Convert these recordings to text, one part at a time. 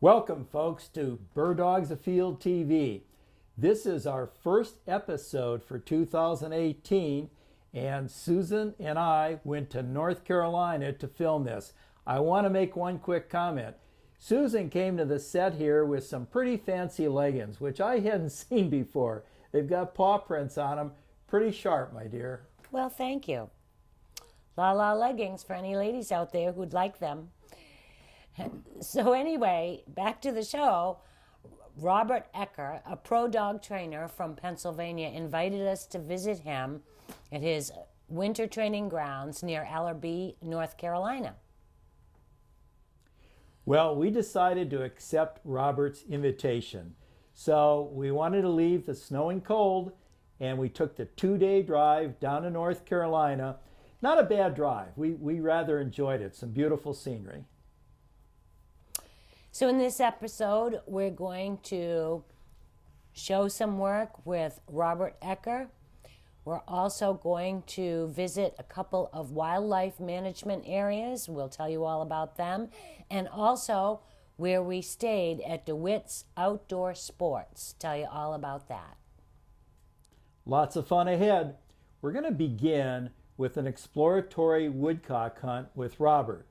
Welcome, folks, to Dogs Afield TV. This is our first episode for 2018, and Susan and I went to North Carolina to film this. I want to make one quick comment. Susan came to the set here with some pretty fancy leggings, which I hadn't seen before. They've got paw prints on them. Pretty sharp, my dear. Well, thank you. La La leggings for any ladies out there who'd like them. So anyway, back to the show. Robert Ecker, a pro dog trainer from Pennsylvania, invited us to visit him at his winter training grounds near Allerby, North Carolina. Well, we decided to accept Robert's invitation. So we wanted to leave the snowing cold, and we took the 2-day drive down to North Carolina. Not a bad drive. We rather enjoyed it. Some beautiful scenery. So in this episode, we're going to show some work with Robert Ecker. We're also going to visit a couple of wildlife management areas. We'll tell you all about them. And also where we stayed at DeWitts Outdoor Sports. Tell you all about that. Lots of fun ahead. We're going to begin with an exploratory woodcock hunt with Robert.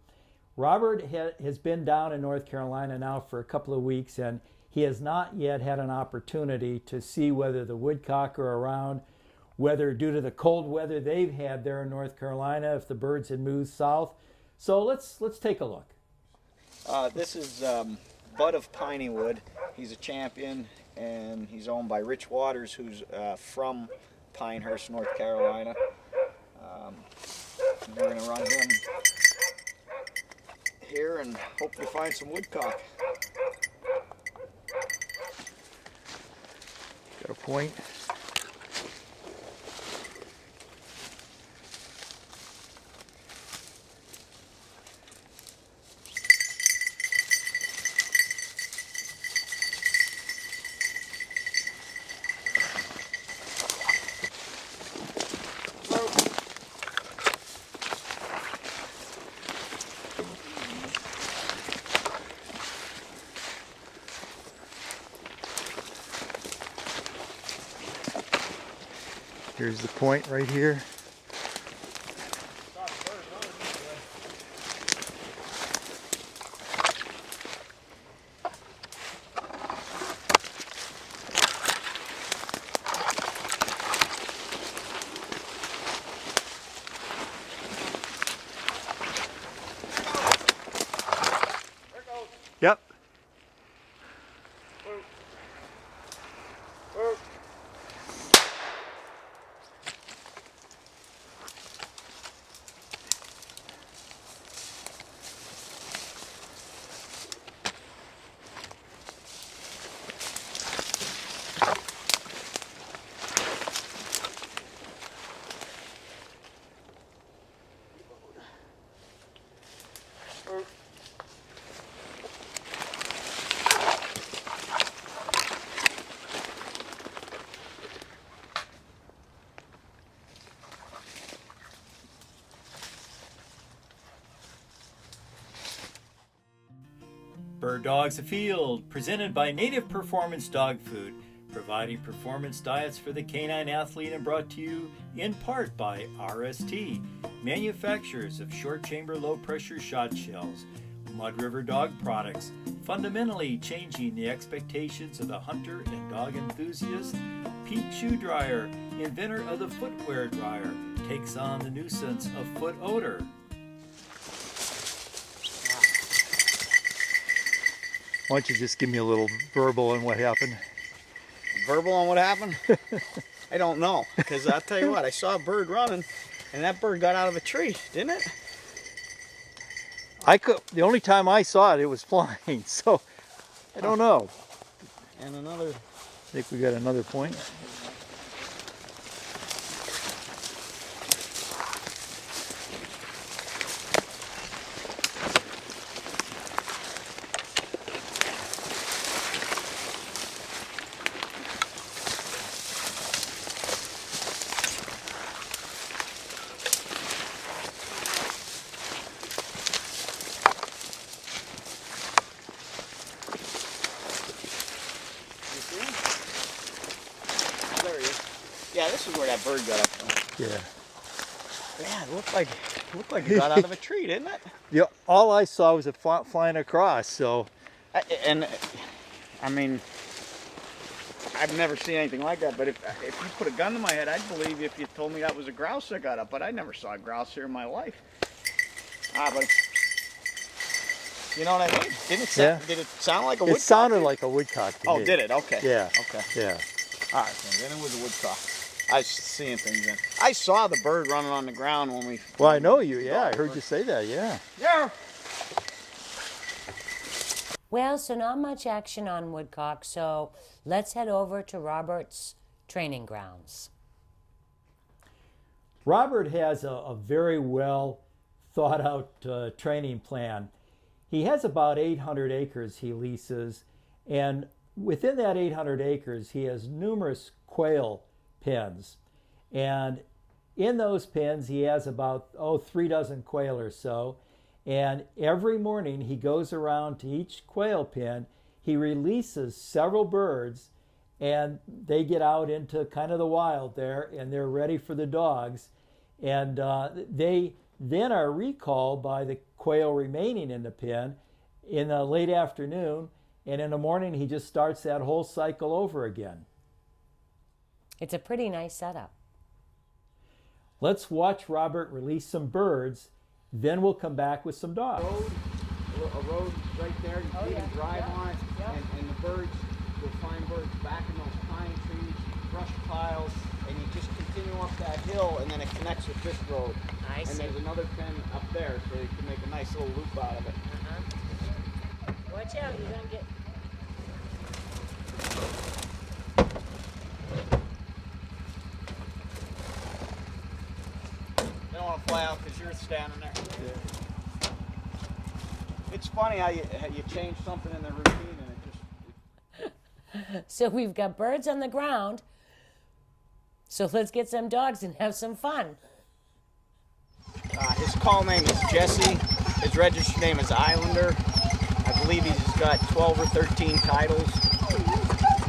Robert has been down in North Carolina now for a couple of weeks, and he has not yet had an opportunity to see whether the woodcock are around, whether due to the cold weather they've had there in North Carolina, if the birds had moved south. So let's take a look. This is Bud of Pineywood. He's a champion, and he's owned by Rich Waters, who's from Pinehurst, North Carolina. We're going to run him here and hopefully find some woodcock. Got a point. Here's the point right here. Yep. Dogs Afield, presented by Native Performance Dog Food, providing performance diets for the canine athlete, and brought to you in part by RST, manufacturers of short chamber low pressure shot shells. Mud River Dog Products, fundamentally changing the expectations of the hunter and dog enthusiast. Pete Shoe Dryer, inventor of the footwear dryer, takes on the nuisance of foot odor. Why don't you just give me a little verbal on what happened? Verbal on what happened? I don't know, because I'll tell you what, I saw a bird running, and that bird got out of a tree, didn't it? The only time I saw it, it was flying, so I don't know. And another. I think we got another point. that bird got up. Yeah. Yeah, it looked like it got out of a tree, didn't it? Yeah. All I saw was it flying across. So. I mean, I've never seen anything like that. But if you put a gun to my head, I'd believe if you told me that was a grouse that got up. But I never saw a grouse here in my life. But you know what I mean? Did it sound like a woodcock? It sounded like a woodcock to me. Oh, did it? Okay. Yeah. Okay. Yeah. All right, then it was a woodcock. I was seeing things then. I saw the bird running on the ground when we... Well, I know you. Yeah, I heard you say that. Yeah. Yeah. Well, so not much action on woodcock, so let's head over to Robert's training grounds. Robert has a very well thought out training plan. He has about 800 acres he leases, and within that 800 acres he has numerous quail pens, and in those pens he has about 3 dozen quail or so. And every morning he goes around to each quail pen, he releases several birds, and they get out into kind of the wild there, and they're ready for the dogs. And they then are recalled by the quail remaining in the pen in the late afternoon, and in the morning he just starts that whole cycle over again. It's a pretty nice setup. Let's watch Robert release some birds. Then we'll come back with some dogs. A road right there, you can even drive on it, and the birds, you'll find birds back in those pine trees, brush piles, and you just continue up that hill, and then it connects with this road. I see. And there's another pen up there, so you can make a nice little loop out of it. Watch out, you're going to get... They don't want to fly out because you're standing there. Yeah. It's funny how you change something in the routine and it just... So we've got birds on the ground, so let's get some dogs and have some fun. His call name is Jesse. His registered name is Islander. I believe he's got 12 or 13 titles.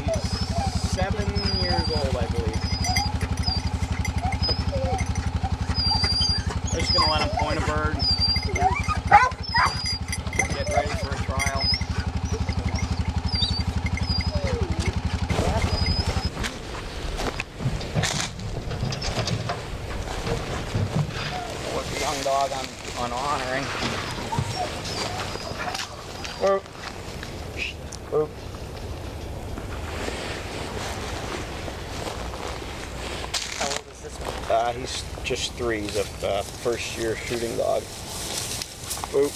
He's 7 years old, I believe. I'm just going to let him point a bird. Get ready for a trial. Put the young dog on honoring. Oop. Oop. How old is this one? He's just 3. He's a first-year shooting dog. Oop.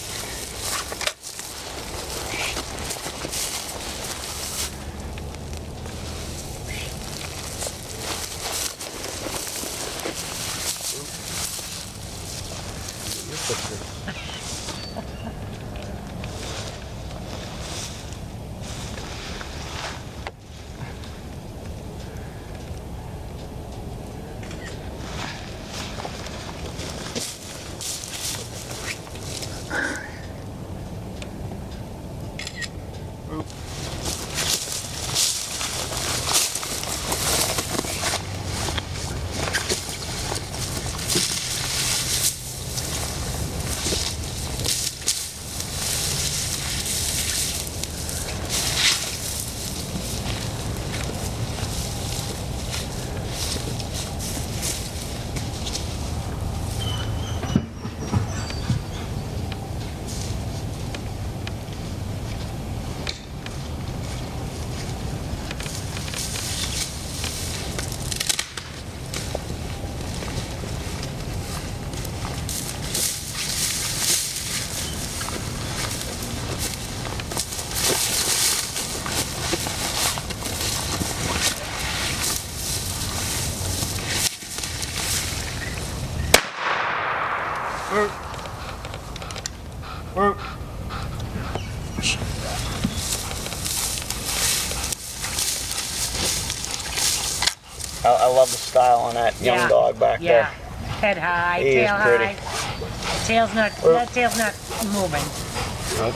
I love the style on that young dog back there. Head high, He is tail pretty. high. That tail's not moving. Nope.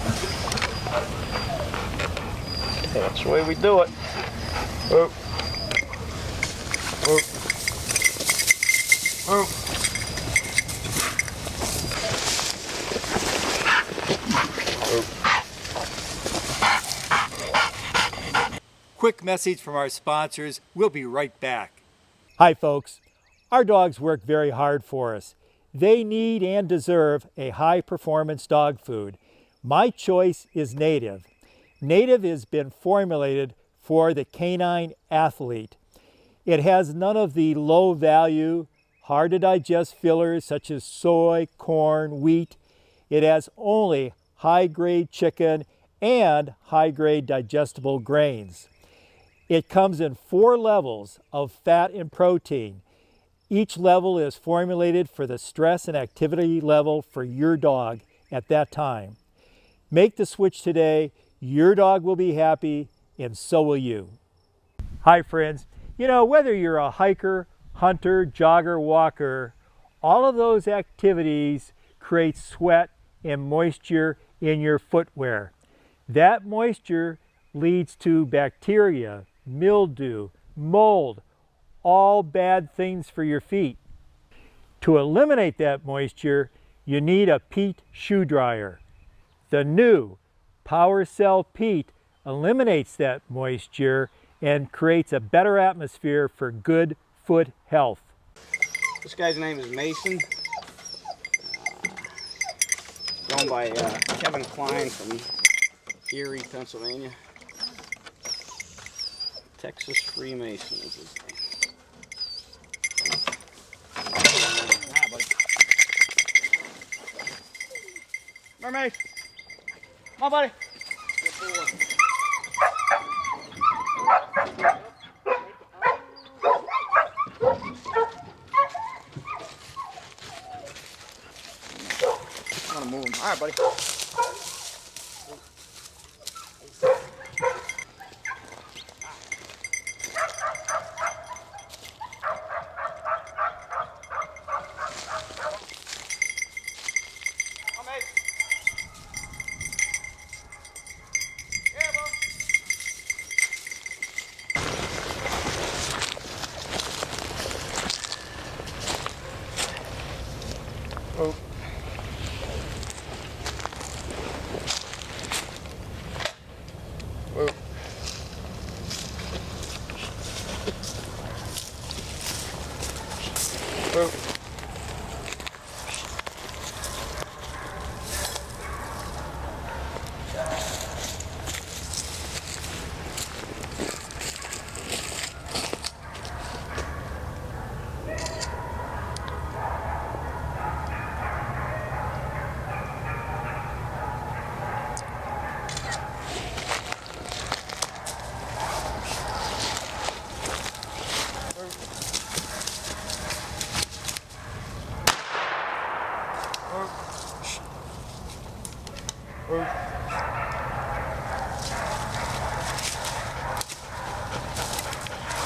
That's the way we do it. Oop. Oop. Quick message from our sponsors. We'll be right back. Hi folks, our dogs work very hard for us. They need and deserve a high performance dog food. My choice is Native. Native has been formulated for the canine athlete. It has none of the low value, hard to digest fillers such as soy, corn, wheat. It has only high grade chicken and high grade digestible grains. It comes in 4 levels of fat and protein. Each level is formulated for the stress and activity level for your dog at that time. Make the switch today. Your dog will be happy, and so will you. Hi friends. You know, whether you're a hiker, hunter, jogger, walker, all of those activities create sweat and moisture in your footwear. That moisture leads to bacteria, mildew, mold, all bad things for your feet. To eliminate that moisture, you need a peat shoe dryer. The new PowerCell Peat eliminates that moisture and creates a better atmosphere for good foot health. This guy's name is Mason. Owned by Kevin Klein from Erie, Pennsylvania. Texas Freemason is his name. Ah, buddy. Mermaid. Come on, buddy. Good boy. I'm gonna move him. All right, buddy. Oh. Whoa. Whoa.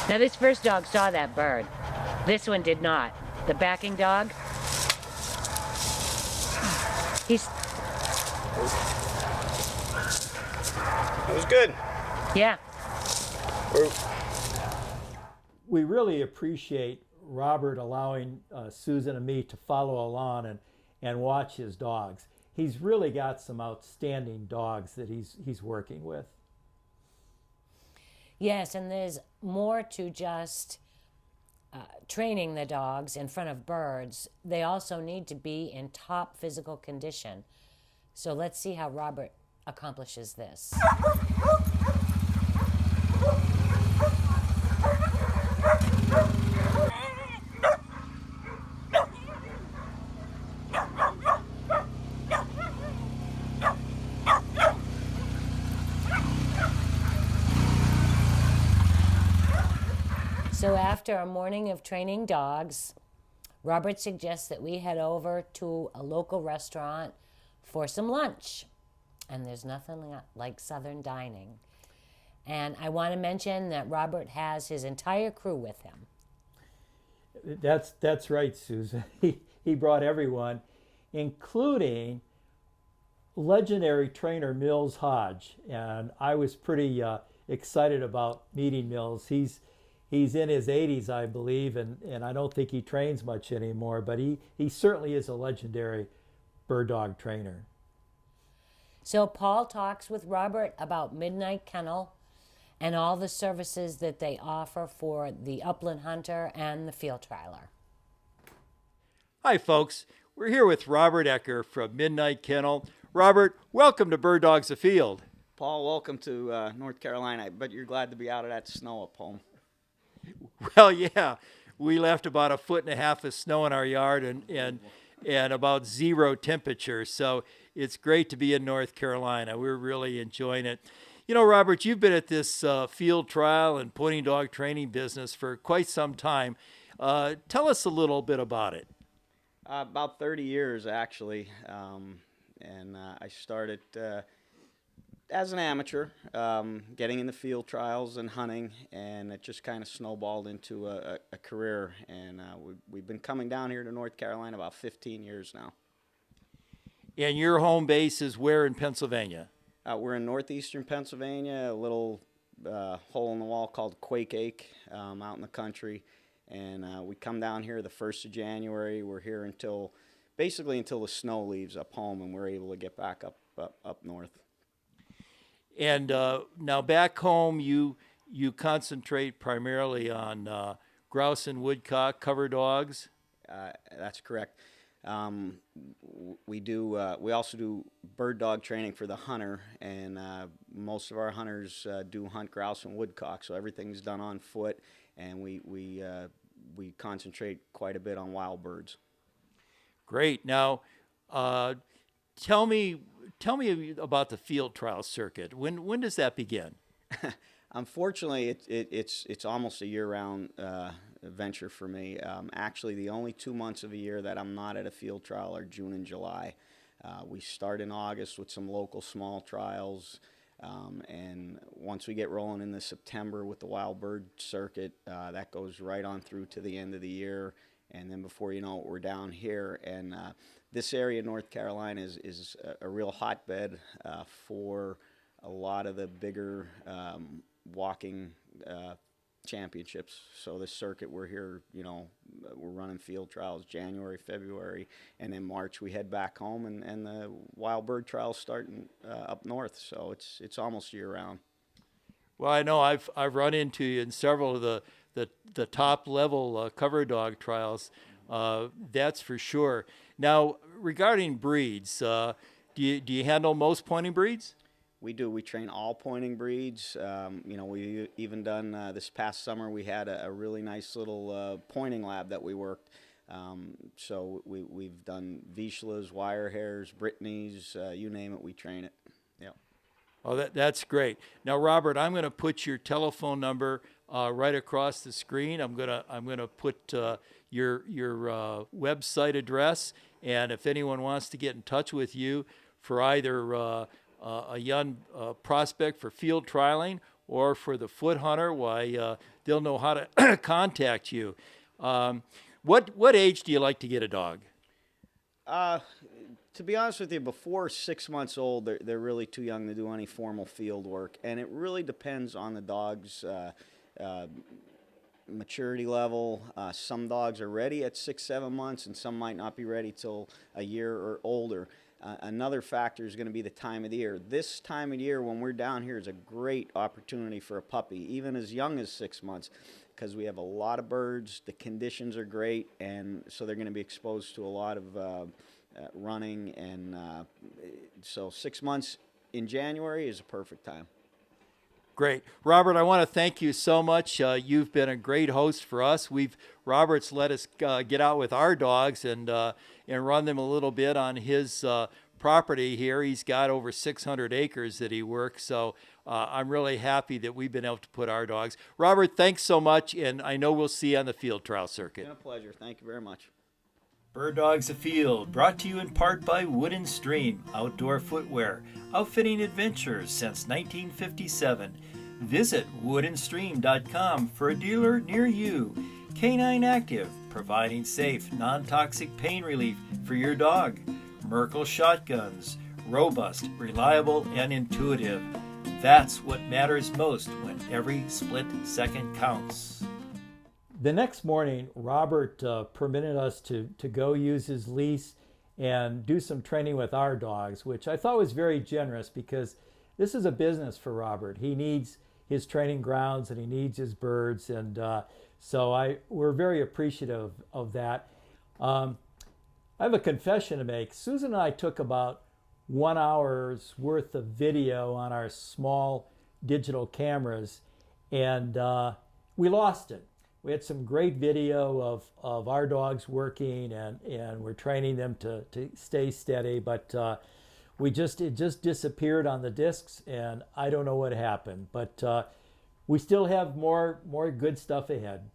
Now this first dog saw that bird. This one did not. The backing dog, he's... That was good. Yeah. We really appreciate Robert allowing Susan and me to follow along and watch his dogs. He's really got some outstanding dogs that he's working with. Yes, and there's more to just training the dogs in front of birds. They also need to be in top physical condition. So let's see how Robert accomplishes this. So after a morning of training dogs, Robert suggests that we head over to a local restaurant for some lunch. And there's nothing like Southern dining. And I want to mention that Robert has his entire crew with him. That's right, Susan. He brought everyone, including legendary trainer Mills Hodge. And I was pretty excited about meeting Mills. He's in his 80s, I believe, and I don't think he trains much anymore, but he certainly is a legendary bird dog trainer. So Paul talks with Robert about Midnight Kennel and all the services that they offer for the upland hunter and the field trialer. Hi, folks. We're here with Robert Ecker from Midnight Kennel. Robert, welcome to Bird Dogs Afield. Paul, welcome to North Carolina. I bet you're glad to be out of that snow up home. Well, yeah, we left about 1.5 feet of snow in our yard and about 0 temperature. So it's great to be in North Carolina. We're really enjoying it. You know, Robert, you've been at this field trial and pointing dog training business for quite some time. Tell us a little bit about it. About 30 years, actually. I started as an amateur, getting in the field trials and hunting, and it just kind of snowballed into a career. And we've been coming down here to North Carolina about 15 years now. And your home base is where in Pennsylvania? We're in northeastern Pennsylvania, a little hole in the wall called Quake Ake, out in the country. And we come down here the 1st of January. We're here basically until the snow leaves up home, and we're able to get back up north. And now back home, you concentrate primarily on grouse and woodcock, cover dogs? That's correct. We also do bird dog training for the hunter, and most of our hunters do hunt grouse and woodcock, so everything's done on foot, and we concentrate quite a bit on wild birds. Great. Now, tell me about the field trial circuit. When does that begin? Unfortunately, it's almost a year-round venture for me. Actually, the only 2 months of a year that I'm not at a field trial are June and July. We start in August with some local small trials, and once we get rolling into September with the wild bird circuit, that goes right on through to the end of the year. And then before you know it, we're down here. And this area of North Carolina is a real hotbed for a lot of the bigger walking championships. So this circuit, we're here, we're running field trials January, February, and in March we head back home, and the wild bird trials starting up north. So it's almost year round. Well, I know I've run into you in several of the top level cover dog trials. That's for sure. Now, regarding breeds, do you handle most pointing breeds? We do. We train all pointing breeds. We even done this past summer. We had a really nice little pointing lab that we worked. So we've done Vizslas, wire hairs, Brittany's, you name it, we train it. Yeah. Oh, that's great. Now, Robert, I'm going to put your telephone number right across the screen. I'm gonna put your website address, and if anyone wants to get in touch with you for either a young prospect for field trialing or for the foot hunter, why they'll know how to contact you. What age do you like to get a dog? To be honest with you, before 6 months old, they're really too young to do any formal field work, and it really depends on the dog's maturity level. Some dogs are ready at 6-7 months, and some might not be ready till a year or older. Another factor is going to be the time of the year. This time of the year when we're down here is a great opportunity for a puppy, even as young as 6 months, because we have a lot of birds, the conditions are great, and so they're going to be exposed to a lot of running, and so 6 months in January is a perfect time. Great. Robert, I want to thank you so much. You've been a great host for us. Robert's let us get out with our dogs and run them a little bit on his property here. He's got over 600 acres that he works, so I'm really happy that we've been able to put our dogs. Robert, thanks so much, and I know we'll see you on the field trial circuit. It's been a pleasure. Thank you very much. Bird Dogs Afield, brought to you in part by Wooden Stream Outdoor Footwear, outfitting adventures since 1957. Visit woodenstream.com for a dealer near you. Canine Active, providing safe, non-toxic pain relief for your dog. Merkel Shotguns, robust, reliable, and intuitive. That's what matters most when every split second counts. The next morning, Robert permitted us to go use his lease and do some training with our dogs, which I thought was very generous because this is a business for Robert. He needs his training grounds and he needs his birds, and so we're very appreciative of that. I have a confession to make. Susan and I took about 1 hour's worth of video on our small digital cameras, and we lost it. We had some great video of our dogs working, and we're training them to stay steady, but it just disappeared on the discs, and I don't know what happened. But we still have more good stuff ahead.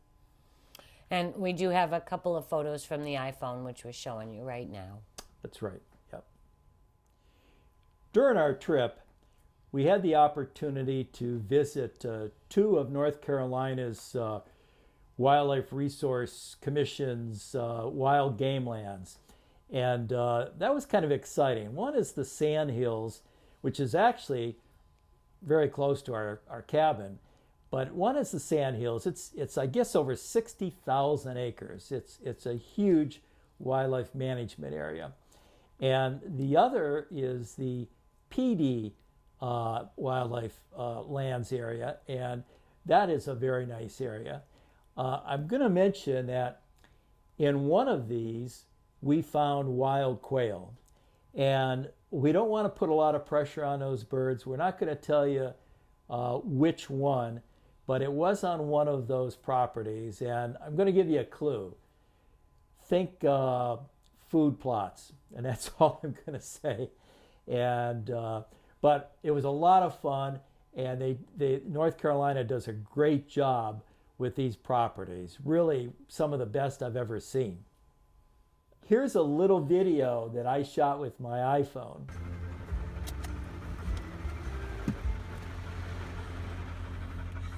And we do have a couple of photos from the iPhone, which we're showing you right now. That's right, yep. During our trip, we had the opportunity to visit two of North Carolina's Wildlife Resource Commission's wild game lands. And that was kind of exciting. One is the Sand Hills, which is actually very close to our cabin. But one is the Sand Hills. It's I guess over 60,000 acres. It's a huge wildlife management area. And the other is the PD wildlife lands area, and that is a very nice area. I'm going to mention that in one of these, we found wild quail. And we don't want to put a lot of pressure on those birds. We're not going to tell you which one, but it was on one of those properties. And I'm going to give you a clue. Think food plots, and that's all I'm going to say. And but it was a lot of fun, and North Carolina does a great job with these properties. Really, some of the best I've ever seen. Here's a little video that I shot with my iPhone.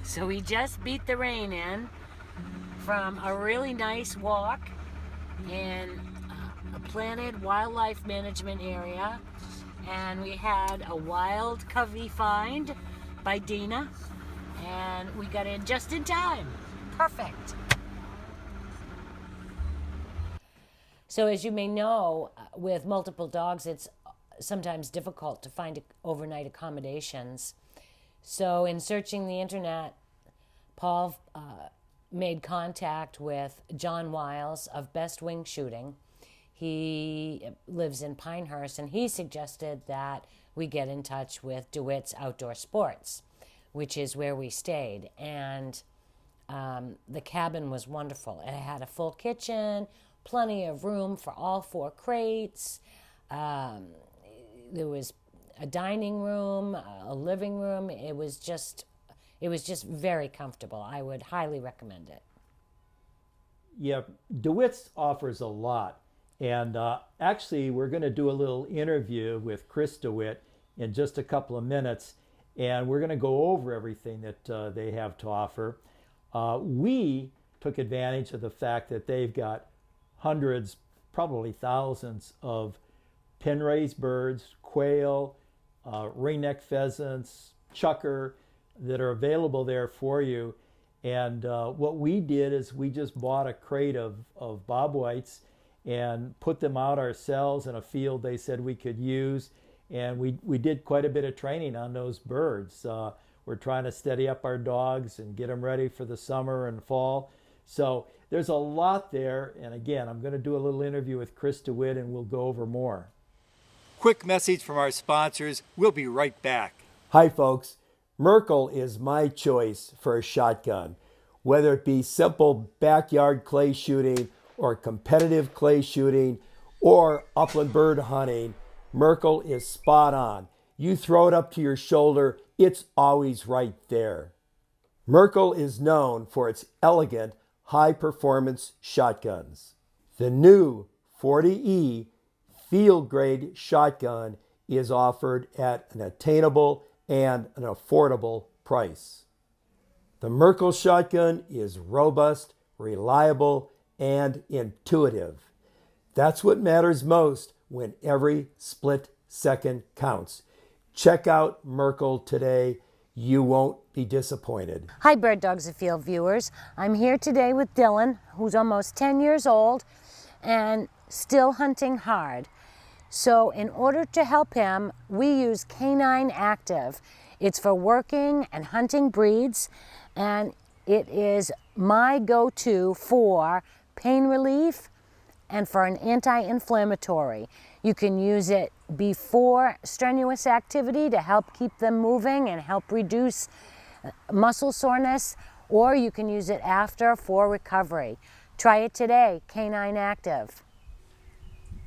So we just beat the rain in from a really nice walk in a planted wildlife management area, and we had a wild covey find by Dina, and we got in just in time. Perfect. So as you may know, with multiple dogs, it's sometimes difficult to find overnight accommodations. So in searching the internet, Paul made contact with John Wiles of Best Wing Shooting. He lives in Pinehurst, and he suggested that we get in touch with DeWitts Outdoor Sports, which is where we stayed. And the cabin was wonderful. It had a full kitchen, plenty of room for all 4 crates. There was a dining room, a living room. It was just very comfortable. I would highly recommend it. Yeah, DeWitts offers a lot. And actually, we're going to do a little interview with Chris DeWitt in just a couple of minutes. And we're going to go over everything that they have to offer. We took advantage of the fact that they've got hundreds, probably thousands of pin-raised birds, quail, ringneck pheasants, chucker that are available there for you. And what we did is we just bought a crate of bobwhites and put them out ourselves in a field they said we could use. And we did quite a bit of training on those birds. We're trying to steady up our dogs and get them ready for the summer and fall. So there's a lot there. And again, I'm going to do a little interview with Chris DeWitt, and we'll go over more. Quick message from our sponsors. We'll be right back. Hi, folks. Merkel is my choice for a shotgun. Whether it be simple backyard clay shooting or competitive clay shooting or upland bird hunting, Merkel is spot on. You throw it up to your shoulder, it's always right there. Merkel is known for its elegant, high-performance shotguns. The new 40E field-grade shotgun is offered at an attainable and an affordable price. The Merkel shotgun is robust, reliable, and intuitive. That's what matters most when every split second counts. Check out Merkel today. You won't be disappointed. Hi, Bird Dogs Afield viewers. I'm here today with Dylan, who's almost 10 years old and still hunting hard. So in order to help him, we use Canine Active. It's for working and hunting breeds, and it is my go-to for pain relief and for an anti-inflammatory. You can use it before strenuous activity to help keep them moving and help reduce muscle soreness, or you can use it after for recovery. Try it today, Canine Active.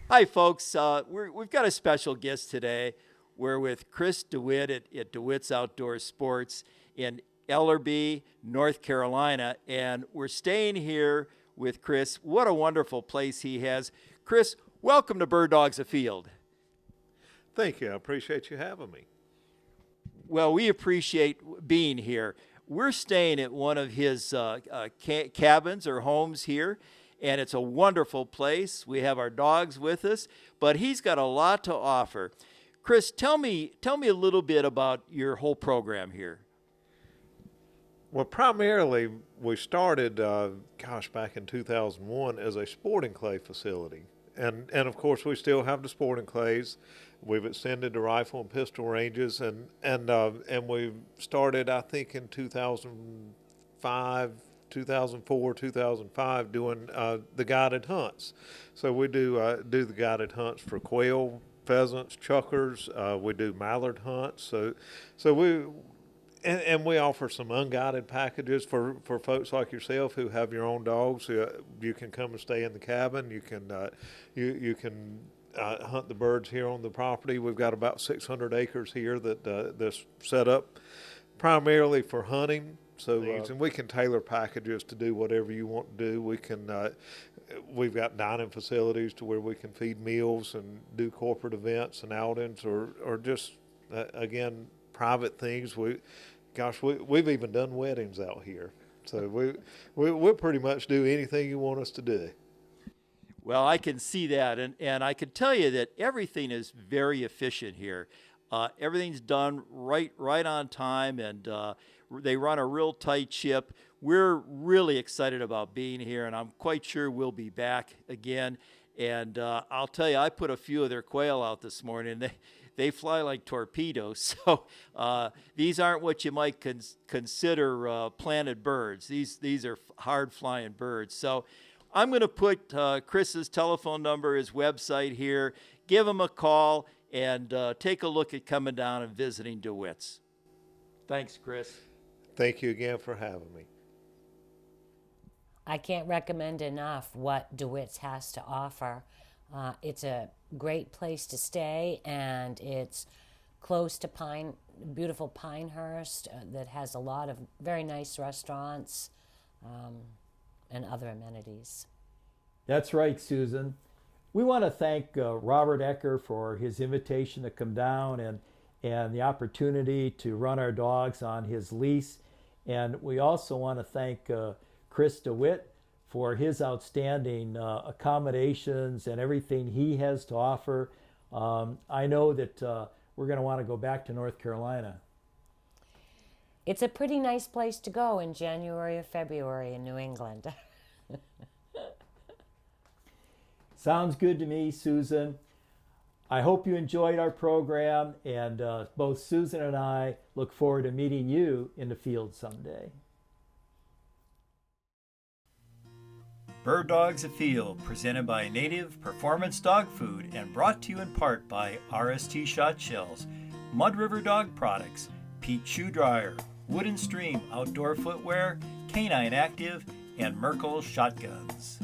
Hi, folks. We've got a special guest today. We're with Chris DeWitt at DeWitts Outdoor Sports in Ellerbe, North Carolina, and we're staying here with Chris. What a wonderful place he has. Chris, welcome to Bird Dogs Afield. Thank you. I appreciate you having me. Well, we appreciate being here. We're staying at one of his cabins or homes here, and it's a wonderful place. We have our dogs with us, but he's got a lot to offer. Chris, tell me a little bit about your whole program here. Well, primarily, we started, back in 2001 as a sporting clay facility. And of course, we still have the sporting clays. We've extended the rifle and pistol ranges, and we've started, I think, in 2005, 2004, 2005, doing the guided hunts. So we do the guided hunts for quail, pheasants, chuckers. We do mallard hunts. So we offer some unguided packages for folks like yourself who have your own dogs. You can come and stay in the cabin. You can hunt the birds here on the property. We've got about 600 acres here that's set up primarily for hunting. So and we can tailor packages to do whatever you want to do. We've got dining facilities to where we can feed meals and do corporate events and outings, or just again private things. We've even done weddings out here. So we'll pretty much do anything you want us to do. Well, I can see that, and I can tell you that everything is very efficient here. Everything's done right on time, and they run a real tight ship. We're really excited about being here, and I'm quite sure we'll be back again. And I'll tell you, I put a few of their quail out this morning. They fly like torpedoes. So these aren't what you might consider planted birds. These are hard-flying birds. So I'm going to put Chris's telephone number, his website here. Give him a call and take a look at coming down and visiting DeWitts. Thanks, Chris. Thank you again for having me. I can't recommend enough what DeWitts has to offer. It's a great place to stay, and it's close to beautiful Pinehurst that has a lot of very nice restaurants and other amenities. That's right, Susan. We want to thank Robert Ecker for his invitation to come down and the opportunity to run our dogs on his lease. And we also want to thank Chris DeWitt for his outstanding accommodations and everything he has to offer. I know that we're going to want to go back to North Carolina. It's a pretty nice place to go in January or February in New England. Sounds good to me, Susan. I hope you enjoyed our program, and both Susan and I look forward to meeting you in the field someday. Bird Dogs Afield, presented by Native Performance Dog Food and brought to you in part by RST Shot Shells, Mud River Dog Products, Pete Shoe Dryer, Wooden Stream Outdoor Footwear, Canine Active, and Merkel Shotguns.